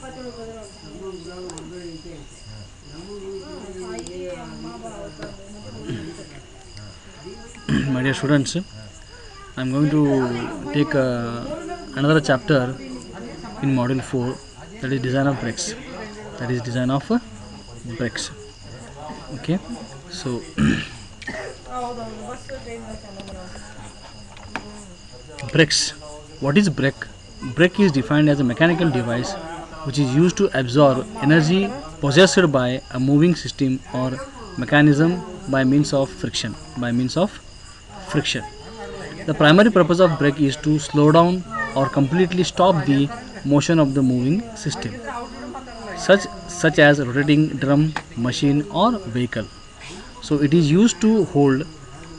My dear students, I am going to take another chapter in module 4, that is design of bricks. That is design of bricks. Okay, so bricks. What is brick? Brick is defined as a mechanical device which is used to absorb energy possessed by a moving system or mechanism by means of friction. The primary purpose of brake is to slow down or completely stop the motion of the moving system, such as rotating drum, machine, or vehicle. So it is used to hold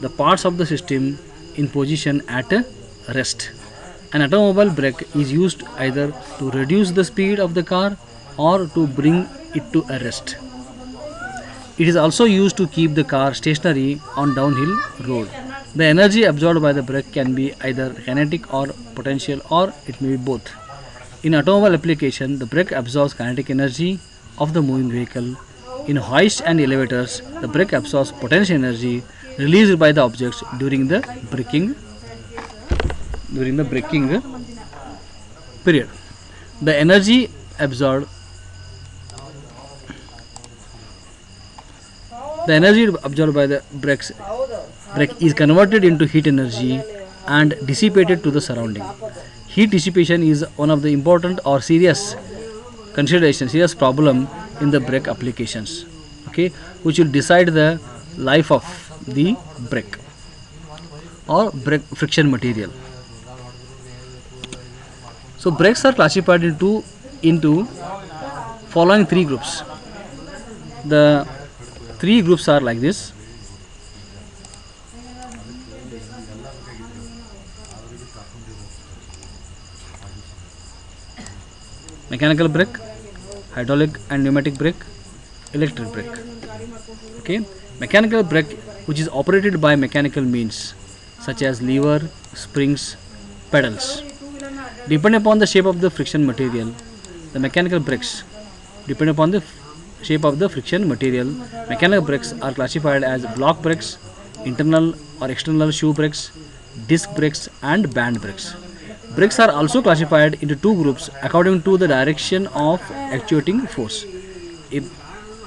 the parts of the system in position at a rest. An automobile brake is used either to reduce the speed of the car or to bring it to a rest. It is also used to keep the car stationary on downhill road. The energy absorbed by the brake can be either kinetic or potential, or it may be both. In automobile application, the brake absorbs kinetic energy of the moving vehicle. In hoists and elevators, the brake absorbs potential energy released by the objects during the braking period. The energy absorbed by the brake is converted into heat energy and dissipated to the surrounding. Heat dissipation is one of the important or serious problem in the brake applications, okay, which will decide the life of the brake or brake friction material. So brakes are classified into following three groups. The three groups are like this. Mechanical brake, hydraulic and pneumatic brake, electric brake. Okay, mechanical brake, which is operated by mechanical means such as lever, springs, pedals. Depending upon the shape of the friction material, the mechanical brakes mechanical brakes are classified as block brakes, internal or external shoe brakes, disc brakes, and band brakes. Brakes are also classified into two groups according to the direction of actuating force,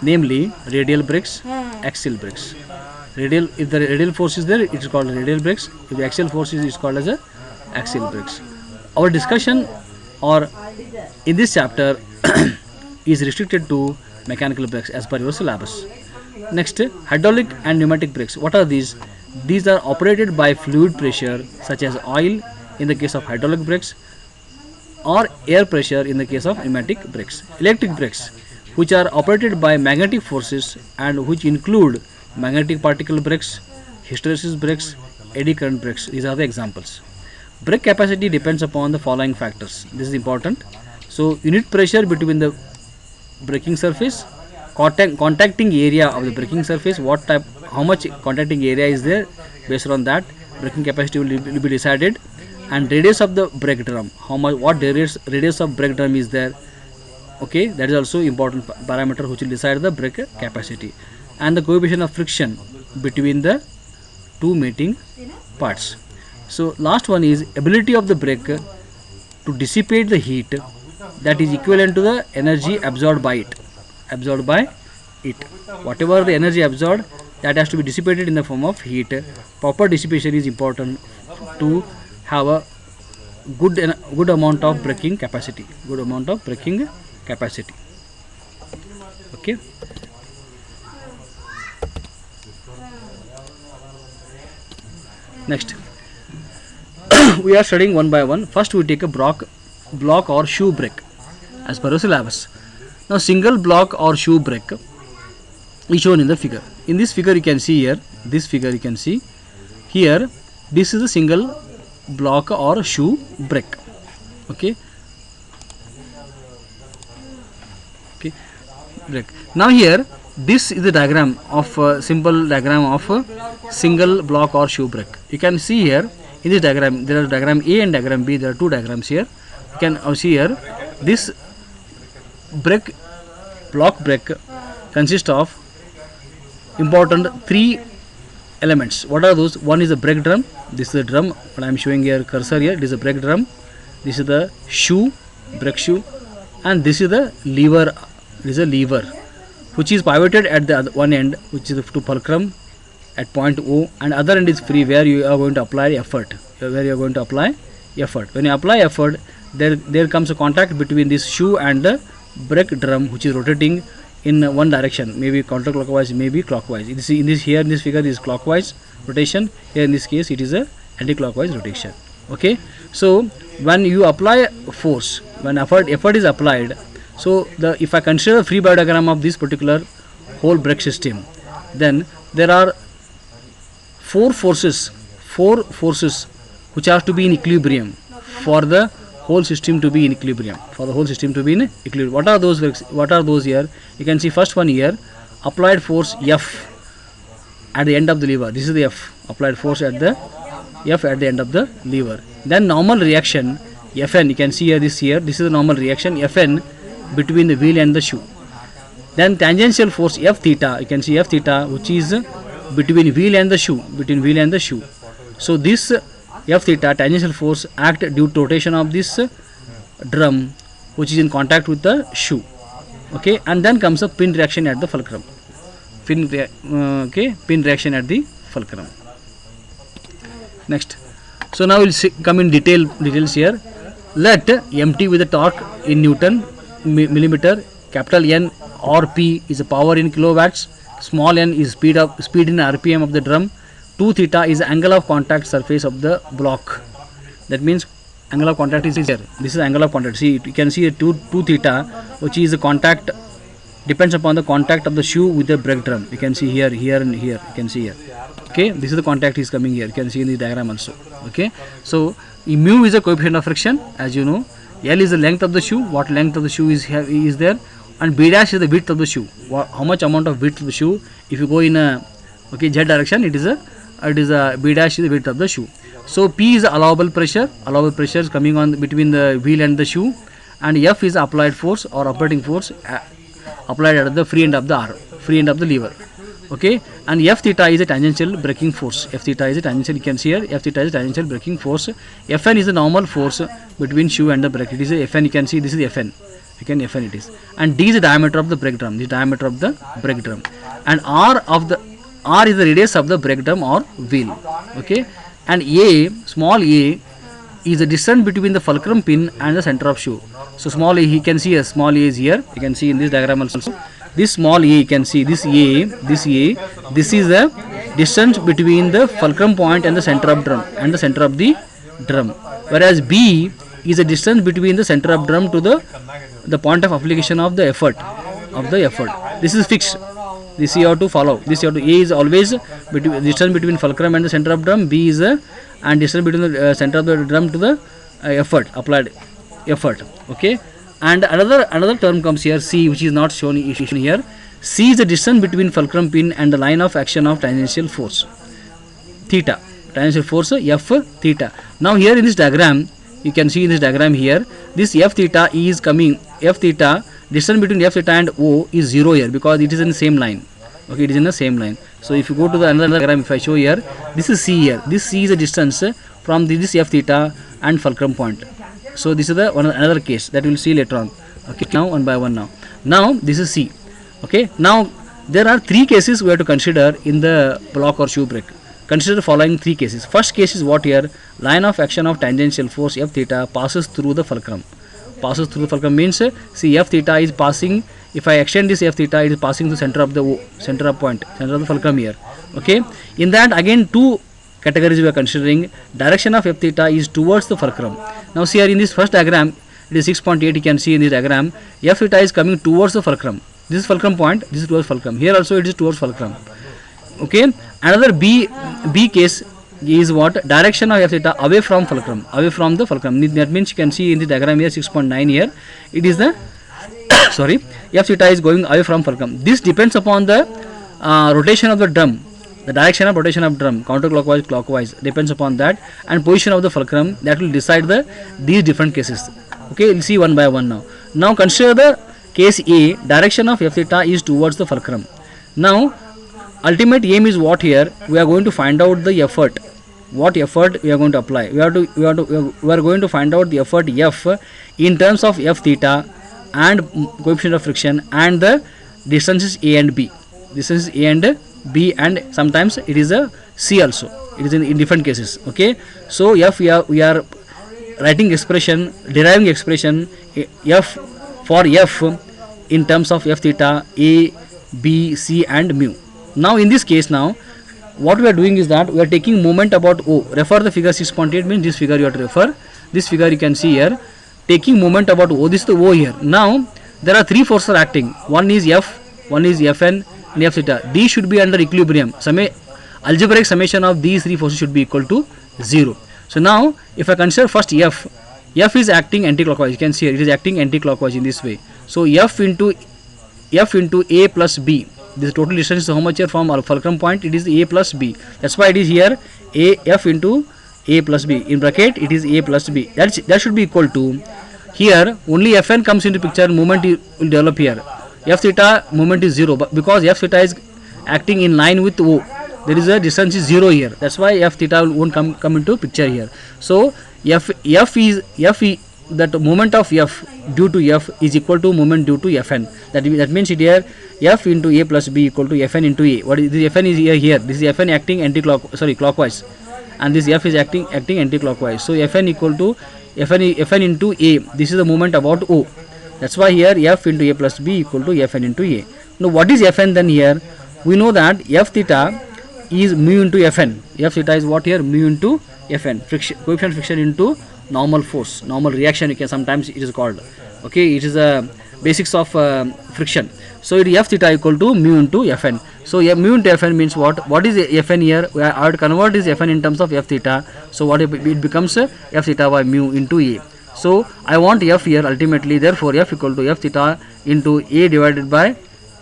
namely radial brakes, axial brakes. If the radial force is there, it is called radial brakes. If the axial force is called as axial brakes. Our discussion in this chapter is restricted to mechanical brakes as per your syllabus. Next, hydraulic and pneumatic brakes. What are these? These are operated by fluid pressure such as oil in the case of hydraulic brakes or air pressure in the case of pneumatic brakes. Electric brakes, which are operated by magnetic forces and which include magnetic particle brakes, hysteresis brakes, eddy current brakes. These are the examples. Brake capacity depends upon the following factors. This is important. So unit pressure between the braking surface, contacting area of the braking surface, how much contacting area is there, based on that braking capacity will be decided, and radius of the brake drum, what radius of brake drum is there, okay, that is also important parameter which will decide the brake capacity, and the coefficient of friction between the two mating parts. So last one is ability of the brake to dissipate the heat that is equivalent to the energy absorbed by it. Whatever the energy absorbed, that has to be dissipated in the form of heat. Proper dissipation is important to have a good amount of braking capacity. Okay. Next, we are studying one by one. First, we take a block or shoe brake as per the syllabus. Now, single block or shoe brake is shown in the figure. In this figure, you can see here. This is a single block or shoe brake. Okay. Brake. Now here, this is the diagram of simple diagram of a single block or shoe brake. You can see here in this diagram there are diagram A and diagram B. There are two diagrams here. You can see here this brake, block brake consists of important three elements. What are those? One is the brake drum. This is the drum. What I am showing here, cursor here. This is a brake drum. This is the shoe, brake shoe, and this is the lever. This is a lever, which is pivoted at the one end, which is to fulcrum at point O, and other end is free, where you are going to apply effort. Where you are going to apply effort. When you apply effort, there comes a contact between this shoe and the brake drum, which is rotating in one direction, maybe counterclockwise, maybe clockwise. In this figure, this is clockwise rotation. Here in this case, it is a anti-clockwise rotation. Okay. So when you apply force, when effort is applied, so if I consider a free body diagram of this particular whole brake system, then there are four forces which have to be in equilibrium for the whole system to be in equilibrium. What are those here? You can see first one here, applied force F at the end of the lever. This is the F, applied force at the end of the lever. Then normal reaction Fn, you can see here, this is the normal reaction Fn between the wheel and the shoe. Then tangential force F theta, you can see F theta, which is between wheel and the shoe. So this F theta, tangential force, act due to rotation of this drum, which is in contact with the shoe. Okay, and then comes a pin reaction at the fulcrum. Pin reaction at the fulcrum. Next, so now we'll come in details here. Let mt with the torque in Newton millimeter, capital N or P is the power in kilowatts, small n is speed in RPM of the drum, 2 theta is angle of contact surface of the block. That means angle of contact is here. This is angle of contact. See, you can see 2 theta, which is the contact, depends upon the contact of the shoe with the brake drum. You can see here, and here. You can see here. Okay, this is the contact is coming here. You can see in the diagram also. Okay, so mu is a coefficient of friction, as you know. L is the length of the shoe. What length of the shoe is there, and B dash is the width of the shoe. How much amount of width of the shoe? If you go in a Z direction, it is a B dash is the width of the shoe. So P is the allowable pressure. Allowable pressure is coming on between the wheel and the shoe, and F is applied force or operating force applied at the free end of the lever. Okay, and F theta is a tangential braking force. You can see here, F theta is a tangential braking force. Fn is the normal force between shoe and the brake. It is a Fn. You can see this is Fn. Fn it is, and D is the diameter of the brake drum. And R is the radius of the brake drum or wheel. Okay, and A, small a, is the distance between the fulcrum pin and the center of shoe. So small a, you can see a small a is here. You can see in this diagram also. This small a, you can see this is the distance between the fulcrum point and the center of the drum. Whereas B is the distance between the center of drum to the point of application of the effort. This is fixed. This you have to follow. A is always distance between fulcrum and the center of drum. B is and distance between the center of the drum to the applied effort. Okay. And another term comes here, C, which is not shown here. C is the distance between fulcrum pin and the line of action of tangential force theta. Tangential force F theta. Now here in this diagram, you can see in this diagram here, this F theta is coming. F theta, distance between F theta and O is 0 here, because it is in the same line. Okay, it is in the same line. So if you go to the another diagram, if I show here, this is C here. This C is the distance from this F theta and fulcrum point. So this is another case that we will see later on. Okay, now one by one now. Now this is C. Okay, now there are 3 cases we have to consider in the block or shoe brake. Consider the following 3 cases. First case is what here? Line of action of tangential force F theta passes through the fulcrum. Means see F theta is passing. If I extend this F theta, it is passing to center of the fulcrum here. Okay, in that again 2 categories we are considering. Direction of F theta is towards the fulcrum. Now see here in this first diagram, it is 6.8. You can see in this diagram, F theta is coming towards the fulcrum. This is fulcrum point, this is towards fulcrum. Here also it is towards fulcrum. Okay, another B case is what? Direction of F theta away from fulcrum, away from the fulcrum. That means you can see in the diagram here 6.9 here, it is the sorry, F theta is going away from fulcrum. This depends upon the rotation of the drum. The direction of rotation of drum, counterclockwise, clockwise, depends upon that, and position of the fulcrum, that will decide these different cases. Okay, we'll see one by one now. Now consider the case A, direction of f theta is towards the fulcrum. Now, ultimate aim is what here? We are going to find out the effort. What effort we are going to apply? We are going to find out the effort F in terms of f theta and coefficient of friction and the distances A and B. Distances A and B, and sometimes it is a C also. It is in different cases. Okay. So F, we are writing expression, deriving expression F for F in terms of f theta, A, B, C and mu. Now in this case, now what we are doing is that we are taking moment about O. Refer the figure 6.8, means this figure you have to refer. This figure you can see here, taking moment about O. This is the O here. Now there are three forces are acting. One is F, one is Fn and f theta. These should be under equilibrium. Algebraic summation of these three forces should be equal to 0. So now if I consider first F is acting anti-clockwise. You can see here it is acting anti-clockwise in this way. So F into A plus B. This total distance is how much here from fulcrum point? It is A plus B. That's why it is here F into A plus B. In bracket it is A plus B. That should be equal to, here only Fn comes into picture, moment will develop here. F theta moment is 0, but because f theta is acting in line with O, there is a distance is 0 here. That's why f theta won't come into picture here. So that moment of f due to f is equal to moment due to Fn. That means it here f into A plus B equal to Fn into A. What is this? Fn is here. This is Fn acting clockwise, and this f is acting anti-clockwise. So Fn equal to Fn into A. This is the moment about O. That's why here f into A plus B equal to Fn into A. Now what is Fn then here? We know that f theta is mu into Fn. F theta is what here? Mu into Fn. Friction, coefficient friction into normal force, normal reaction, you can sometimes it is called. Okay, it is a basics of friction. So it is f theta equal to mu into Fn. So mu into Fn means what? What is Fn here? I have to convert this Fn in terms of f theta. So what it becomes f theta by mu into A. So I want f here ultimately, therefore f equal to f theta into A divided by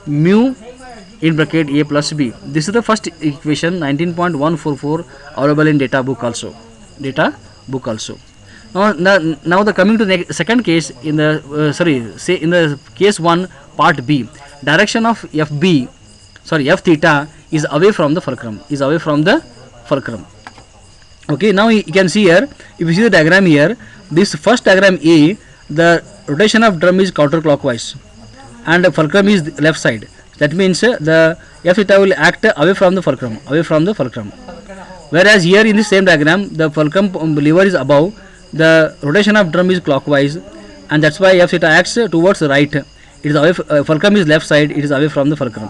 mu in bracket A plus B. This is the first equation, 19.144, available in data book also. Now the coming to the second case in the in the case 1 part B, direction of f theta is away from the fulcrum. Okay, now you can see here, if you see the diagram here, this first diagram A, the rotation of drum is counterclockwise and the fulcrum is left side. That means the f theta will act away from the fulcrum. Whereas here in the same diagram, the fulcrum lever is above, the rotation of drum is clockwise, and that's why f theta acts towards the right. It is away. Fulcrum is left side. It is away from the fulcrum.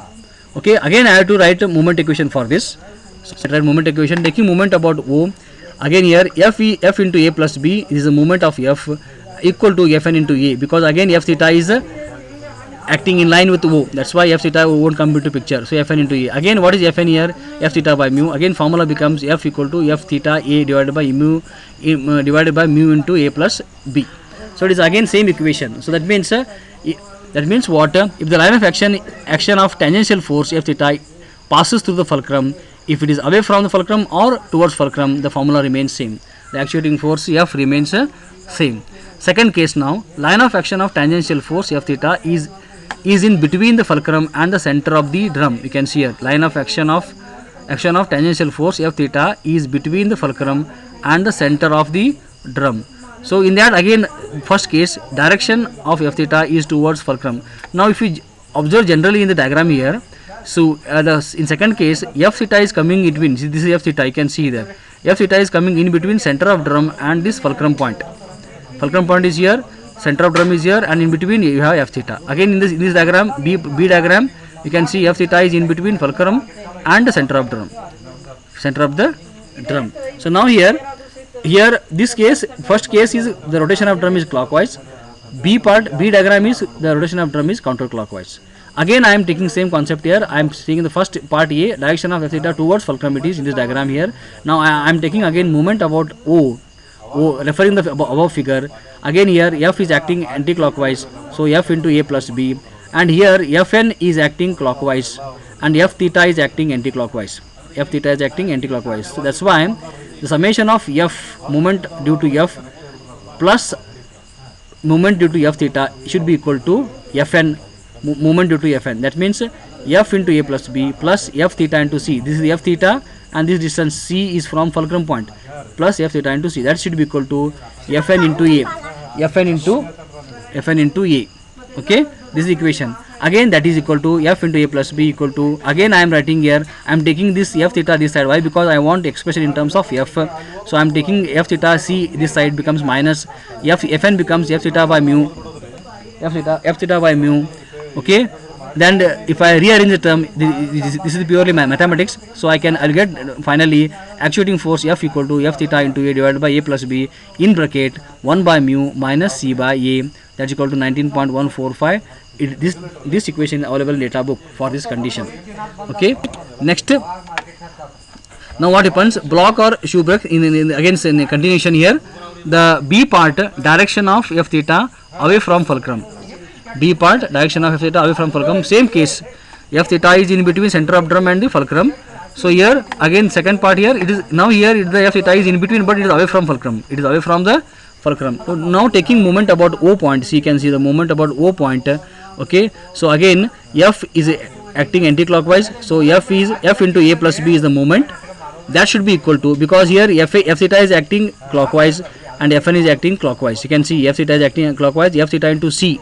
Okay. Again, I have to write a moment equation for this. So write moment equation taking moment about O. Again here f into A plus B is the moment of f equal to Fn into A, because again f theta is acting in line with O. That's why f theta won't come into picture. So Fn into A. Again, what is Fn here? F theta by mu. Again, formula becomes f equal to f theta A divided by mu into A plus B. So it is again same equation. So that means what? If the line of action of tangential force f theta passes through the fulcrum, if it is away from the fulcrum or towards fulcrum, the formula remains same. The actuating force F remains same. Second case now, line of action of tangential force f theta is in between the fulcrum and the center of the drum. You can see here, line of action of tangential force f theta is between the fulcrum and the center of the drum. So in that, again, first case, direction of f theta is towards fulcrum. Now if you observe generally in the diagram here, so in second case, f theta is coming in between. See, this is f theta, you can see there. F theta is coming in between center of drum and this fulcrum point. Fulcrum point is here, center of drum is here, and in between you have f theta. Again in this diagram, B diagram, you can see f theta is in between fulcrum and the center of the drum. So now here this case, first case is the rotation of drum is clockwise. B diagram is the rotation of drum is counterclockwise. Again, I am taking same concept here. I am taking the first part A, direction of f theta towards fulcrum. It is in this diagram here. Now I am taking again moment about O, referring the above figure. Again here f is acting anti-clockwise, so f into A plus B, and here Fn is acting clockwise and f theta is acting anti-clockwise. So that's why the summation of f moment due to f plus moment due to f theta should be equal to Fn, moment due to Fn. That means F into A plus B plus F theta into C. This is F theta and this distance C is from fulcrum point plus F theta into C. That should be equal to Fn into A. Fn into A. Okay, this is equation. Again that is equal to F into A plus B equal to, again I am writing here, I am taking this F theta this side. Why? Because I want expression in terms of F. So I am taking F theta, C this side becomes minus Fn becomes F theta by mu. F theta by mu. Okay, then if I rearrange the term, this is purely mathematics, so I'll get finally actuating force F equal to F theta into A divided by A plus B in bracket 1 by mu minus C by A, that's equal to 19.145. This equation is available in data book for this condition. Okay, next, now what happens, block or shoe brake again in continuation here, the B part direction of F theta away from fulcrum. B part direction of F theta away from fulcrum, same case, F theta is in between center of drum and the fulcrum. So here again second part here, it is now here the F theta is in between but it is away from fulcrum, it is away from the fulcrum. So now taking moment about O point, so you can see the moment about O point. Okay, so again F is acting anti-clockwise, so F into A plus B is the moment, that should be equal to, because here F theta is acting clockwise and Fn is acting clockwise, you can see F theta is acting clockwise, F theta into C,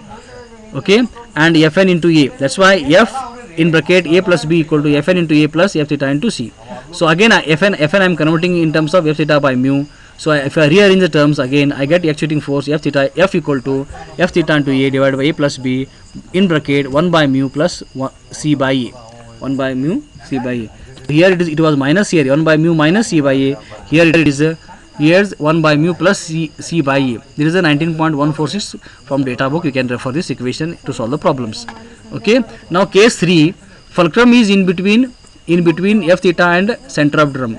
okay, and Fn into A, that's why F in bracket A plus B equal to Fn into A plus F theta into C. So again Fn I am converting in terms of F theta by mu. So if I rearrange the terms again, I get actuating force F theta, F equal to F theta into A divided by A plus B in bracket 1 by mu plus C by A, 1 by mu C by A. Here it was minus, here 1 by mu minus C by A, here it is here's 1 by mu plus C by A. There is a 19.146 from data book, you can refer this equation to solve the problems. Okay, now case 3, fulcrum is in between F theta and center of drum.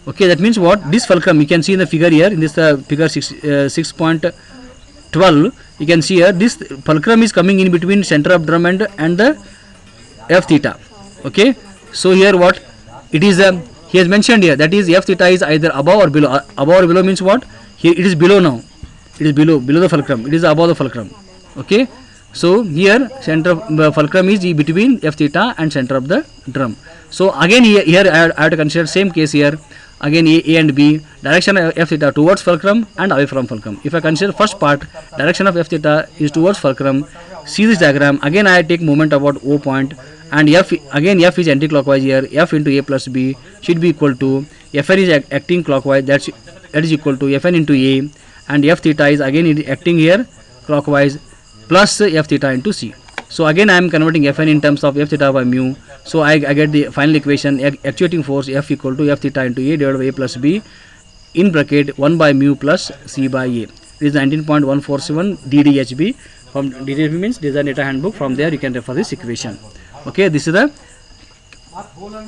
Okay, that means what, this fulcrum you can see in the figure here, in this figure 6.12, you can see here this fulcrum is coming in between center of drum and the F theta. Okay, so here what it is, he has mentioned here, that is F theta is either above or below. Above or below means what, here it is below now, it is below the fulcrum, it is above the fulcrum. Okay, so here center of fulcrum is between F theta and center of the drum. So again here I have to consider same case here. Again A and B, direction of F theta towards fulcrum and away from fulcrum. If I consider first part, direction of F theta is towards fulcrum, see this diagram, again I take moment about O point, and F is anti-clockwise here, F into A plus B should be equal to, Fn is acting clockwise, that is equal to Fn into A, and F theta is again acting here clockwise plus F theta into C. So again I am converting Fn in terms of F theta by mu. So I get the final equation, actuating force F equal to F theta into A divided by A plus B in bracket 1 by mu plus C by A. This is 19.147 DDHB. From DDHB means design data handbook, from there you can refer this equation. Okay, this is the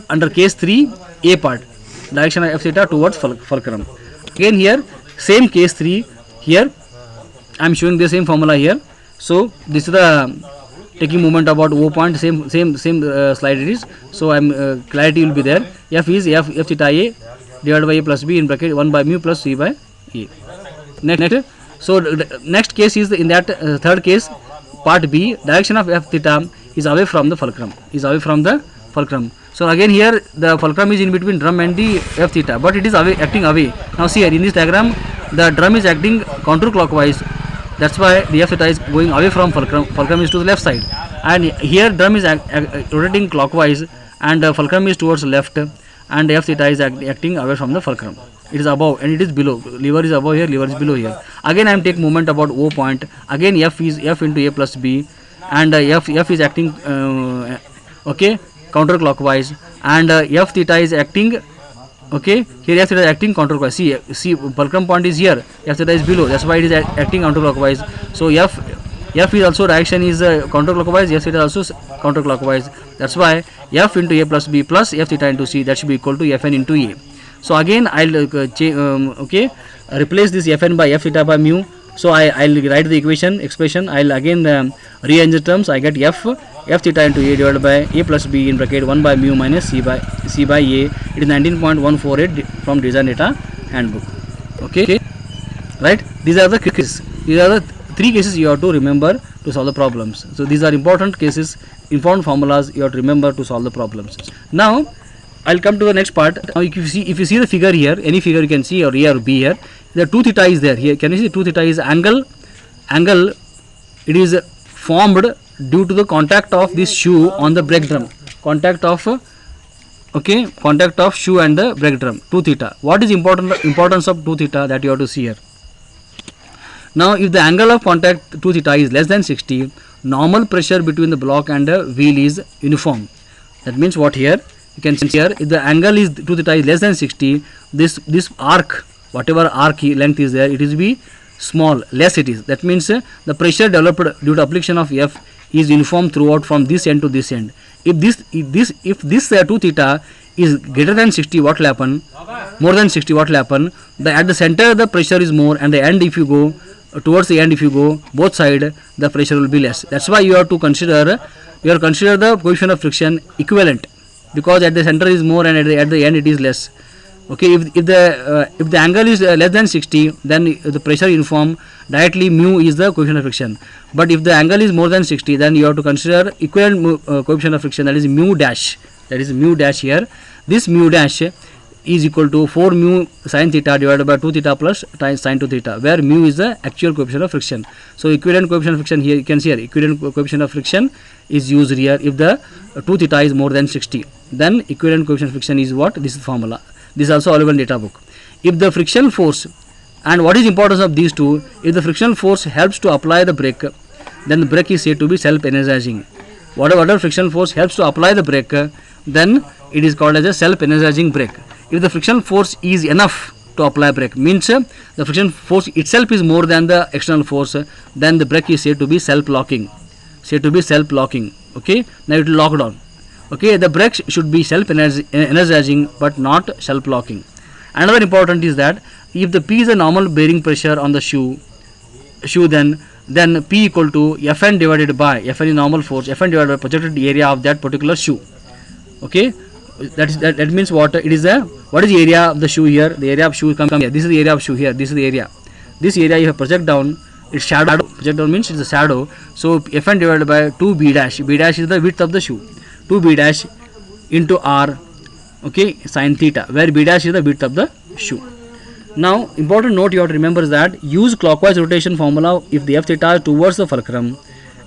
under case 3 A part, direction of F theta towards fulcrum. Again here same case 3, here I am showing the same formula here. So this is the taking moment about O point, same slide it is. So I am clarity will be there. F is F theta A divided by A plus B in bracket 1 by mu plus C by A. Next, so next case is in that third case, part B, direction of F theta is away from the fulcrum, So again here the fulcrum is in between drum and the F theta, but it is acting away. Now see here in this diagram, the drum is acting counterclockwise, that's why the F theta is going away from fulcrum is to the left side, and here drum is rotating clockwise and fulcrum is towards left, and F theta is acting away from the fulcrum. It is above and it is below, lever is above here, lever is below here. Again I am taking moment about O point, again F is F into A plus B, and F is acting okay counterclockwise, and F theta is acting, okay, here F theta is acting counterclockwise. See fulcrum point is here, F theta is below, that's why it is acting counterclockwise. So F is also direction is counterclockwise, F theta is also counterclockwise, that's why F into A plus B plus F theta into C, that should be equal to Fn into A. So again I'll okay, replace this Fn by F theta by mu. So I'll write the expression, I'll again rearrange the terms. I get F theta into A divided by A plus B in bracket 1 by mu minus C by A. It is 19.148 from design data handbook. Okay, right, these are the cases, these are the 3 cases you have to remember to solve the problems. So these are important cases, important formulas you have to remember to solve the problems. Now I'll come to the next part. Now if you see the figure here, any figure you can see, or A or B here, the 2 theta is there. Here can you see 2 theta is angle, it is formed due to the contact of this shoe on the brake drum, contact of shoe and the brake drum. 2 theta. What is importance of 2 theta, that you have to see here. Now if the angle of contact 2 theta is less than 60, normal pressure between the block and the wheel is uniform. That means what here you can see here, if the angle is 2 theta is less than 60, this arc, whatever arc length is there, it is be small, less it is. That means the pressure developed due to application of F is uniform throughout from this end to this end. If this 2 theta is greater than 60, what will happen? More than 60, what will happen? At the center the pressure is more, and the end, if you go towards the end, if you go both side, the pressure will be less. That's why you have to consider the coefficient of friction equivalent, because at the center is more and at the end it is less. Okay, if the angle is less than 60, then the pressure uniform, directly mu is the coefficient of friction. But if the angle is more than 60, then you have to consider equivalent coefficient of friction, that is mu dash. That is mu dash here. This mu dash is equal to 4 mu sin theta divided by 2 theta plus sin 2 theta, where mu is the actual coefficient of friction. So equivalent coefficient of friction here, you can see here, equivalent coefficient of friction is used here if the 2 theta is more than 60. Then equivalent coefficient of friction is what? This is the formula. This is also available in data book. If the friction force, and what is importance of these two, if the friction force helps to apply the brake, then the brake is said to be self-energizing. Whatever friction force helps to apply the brake, then it is called as a self-energizing brake. If the friction force is enough to apply brake, means the friction force itself is more than the external force, then the brake is said to be self-locking. Okay, now it will lock down. Okay, the brake should be self-energizing but not self-locking. Another important is that if the P is a normal bearing pressure on the shoe, then P equal to Fn divided by, Fn is normal force, Fn divided by projected area of that particular shoe. Okay, that means what? It is what is the area of the shoe here? The area of shoe come here. This is the area of shoe here. This is the area. This area you have project down, its shadow. Project down means it's a shadow. So Fn divided by 2 b dash. B dash is the width of the shoe. 2 b dash into r, okay, sin theta, where b dash is the width of the shoe. Now important note you have to remember is that use clockwise rotation formula if the f theta is towards the fulcrum,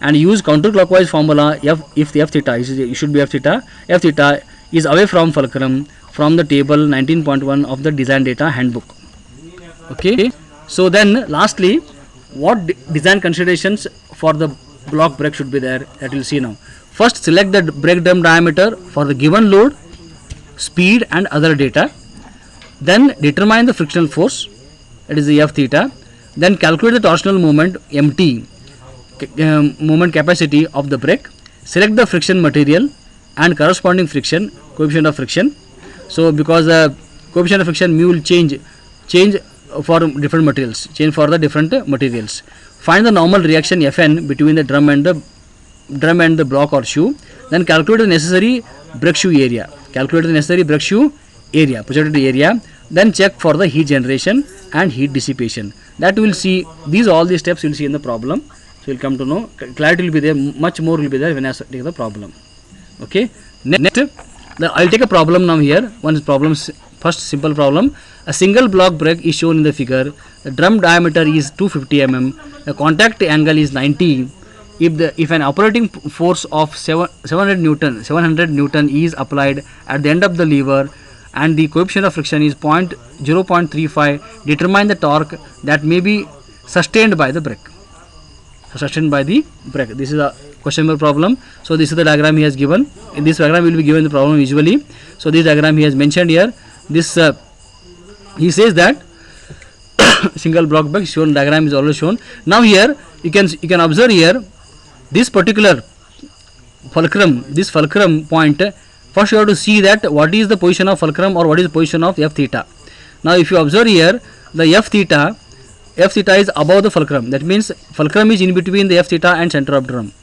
and use counterclockwise formula if the f theta is away from fulcrum, from the table 19.1 of the design data handbook. Okay, so then lastly, what design considerations for the block brake should be there, that we will see now. First, select the brake drum diameter for the given load, speed and other data. Then determine the frictional force, that is the F theta. Then calculate the torsional moment MT, moment capacity of the brake. Select the friction material and corresponding friction, coefficient of friction. So because the coefficient of friction mu will change for different materials. Find the normal reaction Fn between the drum and the block or shoe. Then calculate the necessary brake shoe area. Projected area. Then check for the heat generation and heat dissipation. That we will see. All these steps we will see in the problem. So you'll come to know. Clarity will be there. Much more will be there when I take the problem. Okay. Next, I'll take a problem now here. First simple problem. A single block brake is shown in the figure. The drum diameter is 250 mm. The contact angle is 90. If an operating force of 700 Newton is applied at the end of the lever and the coefficient of friction is 0.35, determine the torque that may be sustained by the brake. This is a questionable problem. So this is the diagram he has given. In this diagram will be given the problem visually. So this diagram he has mentioned here. This he says that single block brake shown, diagram is already shown. Now here you can observe here this particular fulcrum point. First you have to see that what is the position of fulcrum or what is the position of F theta. Now if you observe here, the F theta is above the fulcrum. That means fulcrum is in between the F theta and center of drum.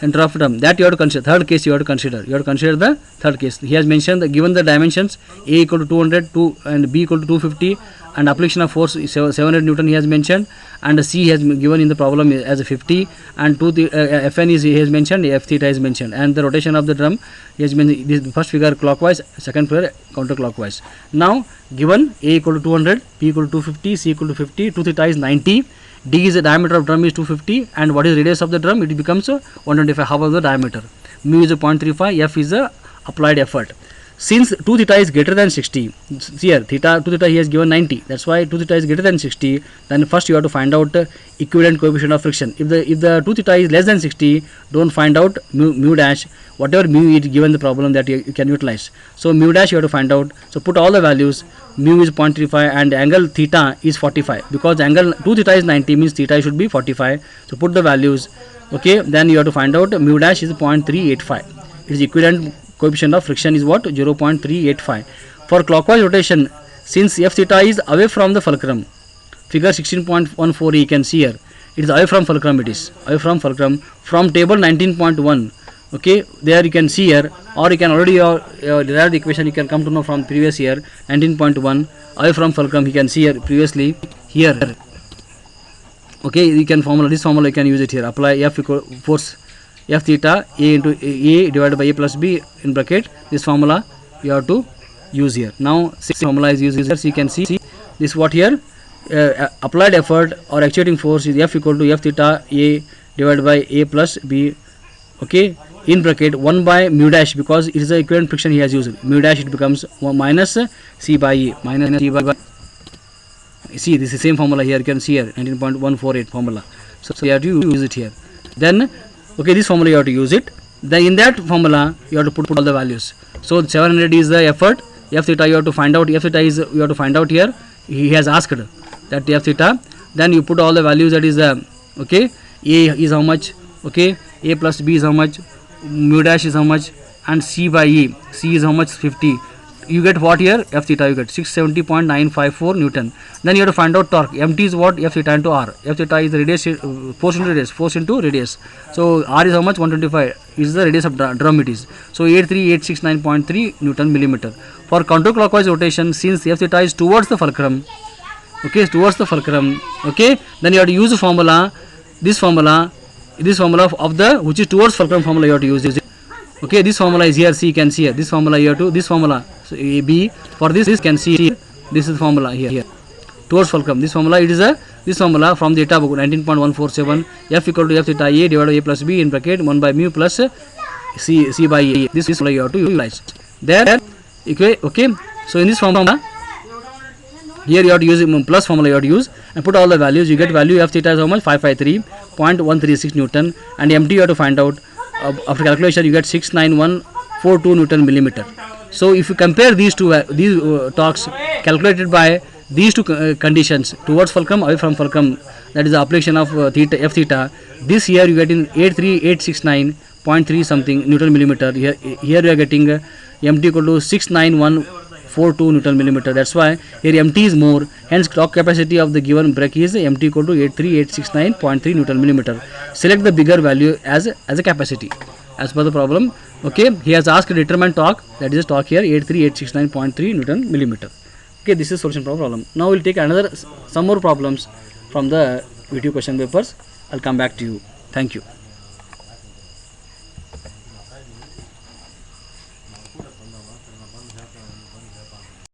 and rough drum, that you have to consider. Third case you have to consider. You have to consider the third case. He has mentioned that given the dimensions A equal to 200 and B equal to 250 and application of force is 700 Newton he has mentioned, and C has given in the problem as a 50, and Fn is he has mentioned, F theta is mentioned, and the rotation of the drum he has mentioned. This first figure clockwise, second figure counterclockwise. Now given A equal to 200, B equal to 250, C equal to 50, 2 theta is 90, D is the diameter of drum is 250, and what is radius of the drum? It becomes 125, half of the diameter. Mu is 0.35, F is the applied effort. Since 2 theta is greater than 60, here 2 theta he has given 90, that's why 2 theta is greater than 60. Then first you have to find out equivalent coefficient of friction. If the 2 theta is less than 60, don't find out mu dash, whatever mu is given the problem that you can utilize. So mu dash you have to find out. So put all the values. Mu is 0.35 and angle theta is 45, because angle 2 theta is 90 means theta should be 45. So put the values. Okay, then you have to find out mu dash is 0.385. It is equivalent coefficient of friction is what? 0.385. For clockwise rotation, since F theta is away from the fulcrum, figure 16.14 you can see here, it is away from fulcrum, it is away from fulcrum, from table 19.1. okay, there you can see here, or you can already derive the equation, you can come to know from previous year 19.1, away from fulcrum you can see here previously here. Okay, you can formula, this formula you can use it here. Apply F equal force F theta A into A divided by A plus B in bracket. This formula you have to use here. Now this formula is used here, so you can see this what here, applied effort or actuating force is F equal to F theta A divided by A plus B, okay, in bracket 1 by mu dash, because it is the equivalent friction he has used. Mu dash it becomes 1 minus C by E, minus C by, see this is the same formula here, you can see here 19.148 formula. So you have to use it here. Then okay, this formula you have to use it. Then in that formula you have to put all the values. So 700 is the effort, F theta you have to find out, F theta is you have to find out here, he has asked that F theta. Then you put all the values, that is okay, A is how much, okay, A plus B is how much, mu dash is how much, and C by E, C is how much, 50. You get what here? F theta you get 670.954 Newton. Then you have to find out torque. Mt is what? F theta into R. F theta is the radius, force into radius, force into radius. So R is how much? 125 is the radius of drum it is. So 83869.3 Newton millimeter. For counterclockwise rotation, since F theta is towards the fulcrum, okay, towards the fulcrum, okay, then you have to use the formula, this formula of the, which is towards fulcrum formula you have to use it. Okay, this formula is here, see, you can see here, this formula you have to, this formula, so A, B, for this you can see here, this is the formula here, towards fulcrum, this formula, it is this formula from the data book 19.147, F equal to F theta A divided by A plus B in bracket 1 by mu plus C by A, this formula you have to utilize. There, okay, so in this formula, here you have to use plus formula you have to use, and put all the values, you get value F theta is how much? 553.136 Newton, and MT you have to find out. After calculation you get 69142 Newton millimeter. So if you compare these two torques calculated by these two conditions, towards fulcrum, away from fulcrum, that is the application of theta, F theta, this here you get in 83869.3 something Newton millimeter, here you are getting MT equal to 69142 Newton millimeter. That's why here MT is more, hence torque capacity of the given brake is MT equal to 83869.3 Newton millimeter. Select the bigger value as a capacity as per the problem. Okay, he has asked determine torque, that is torque here 83869.3 Newton millimeter. Okay, this is solution problem. Now we'll take some more problems from the video question papers. I'll come back to you. Thank you.